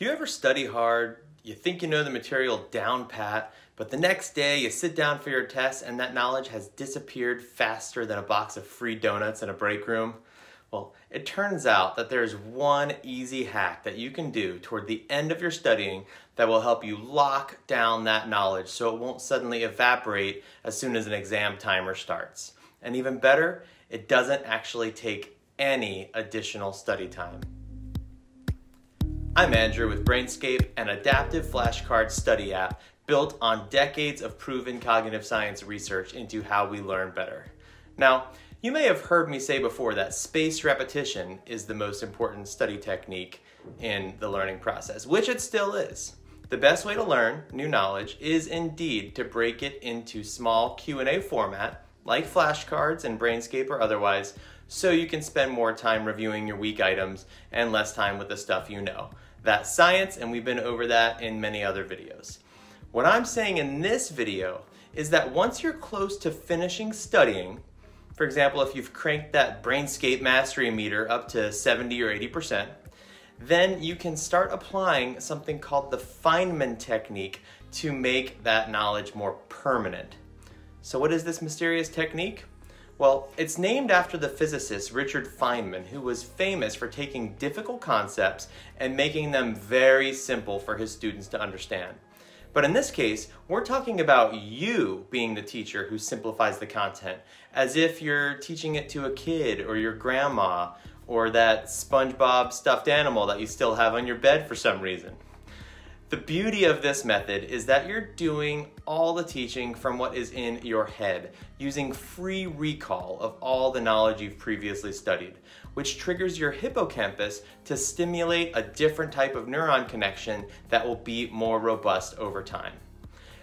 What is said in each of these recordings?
Do you ever study hard, you think you know the material down pat, but the next day you sit down for your test and that knowledge has disappeared faster than a box of free donuts in a break room? Well, it turns out that there's one easy hack that you can do toward the end of your studying that will help you lock down that knowledge so it won't suddenly evaporate as soon as an exam timer starts. And even better, it doesn't actually take any additional study time. I'm Andrew with Brainscape, an adaptive flashcard study app built on decades of proven cognitive science research into how we learn better. Now, you may have heard me say before that spaced repetition is the most important study technique in the learning process, which it still is. The best way to learn new knowledge is indeed to break it into small Q&A format, like flashcards and Brainscape or otherwise, so you can spend more time reviewing your weak items and less time with the stuff you know. That's science, and we've been over that in many other videos. What I'm saying in this video is that once you're close to finishing studying, for example, if you've cranked that Brainscape mastery meter up to 70 or 80%, then you can start applying something called the Feynman technique to make that knowledge more permanent. So what is this mysterious technique? Well, it's named after the physicist Richard Feynman, who was famous for taking difficult concepts and making them very simple for his students to understand. But in this case, we're talking about you being the teacher who simplifies the content, as if you're teaching it to a kid or your grandma or that SpongeBob stuffed animal that you still have on your bed for some reason. The beauty of this method is that you're doing all the teaching from what is in your head, using free recall of all the knowledge you've previously studied, which triggers your hippocampus to stimulate a different type of neuron connection that will be more robust over time.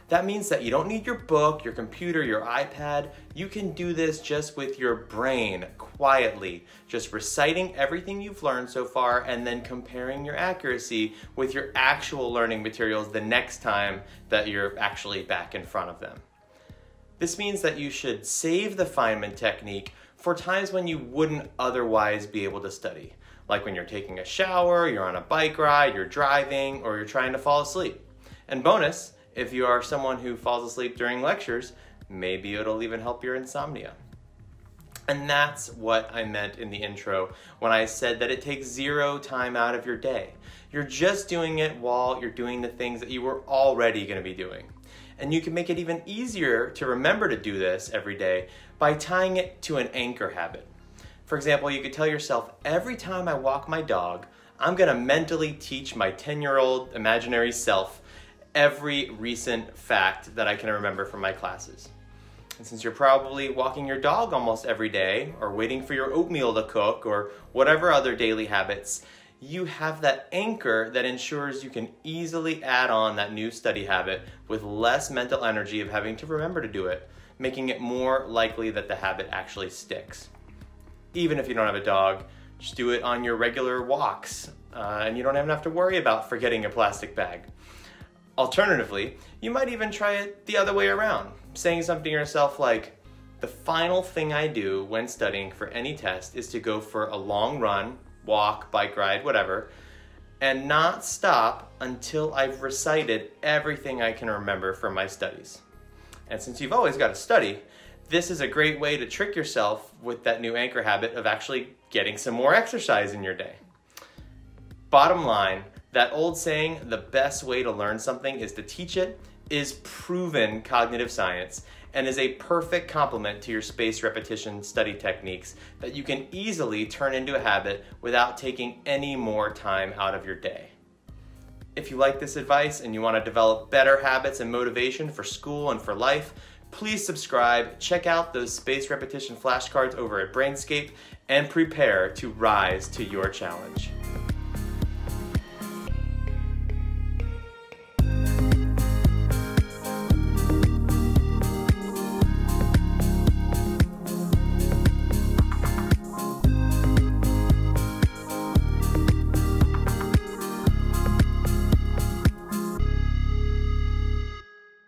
That means that you don't need your book, your computer, your iPad. You can do this just with your brain, quietly, just reciting everything you've learned so far and then comparing your accuracy with your actual learning materials the next time that you're actually back in front of them. This means that you should save the Feynman technique for times when you wouldn't otherwise be able to study, like when you're taking a shower, you're on a bike ride, you're driving, or you're trying to fall asleep. And bonus, if you are someone who falls asleep during lectures, maybe it'll even help your insomnia. And that's what I meant in the intro when I said that it takes zero time out of your day. You're just doing it while you're doing the things that you were already going to be doing. And you can make it even easier to remember to do this every day by tying it to an anchor habit. For example, you could tell yourself, every time I walk my dog, I'm going to mentally teach my 10-year-old imaginary self every recent fact that I can remember from my classes. And since you're probably walking your dog almost every day, or waiting for your oatmeal to cook, or whatever other daily habits, you have that anchor that ensures you can easily add on that new study habit with less mental energy of having to remember to do it, making it more likely that the habit actually sticks. Even if you don't have a dog, just do it on your regular walks, and you don't even have to worry about forgetting your plastic bag. Alternatively, you might even try it the other way around, saying something to yourself like, the final thing I do when studying for any test is to go for a long run, walk, bike ride, whatever, and not stop until I've recited everything I can remember from my studies. And since you've always got to study, this is a great way to trick yourself with that new anchor habit of actually getting some more exercise in your day. Bottom line, that old saying, the best way to learn something is to teach it, is proven cognitive science and is a perfect complement to your spaced repetition study techniques that you can easily turn into a habit without taking any more time out of your day. If you like this advice and you want to develop better habits and motivation for school and for life, please subscribe, check out those spaced repetition flashcards over at Brainscape, and prepare to rise to your challenge.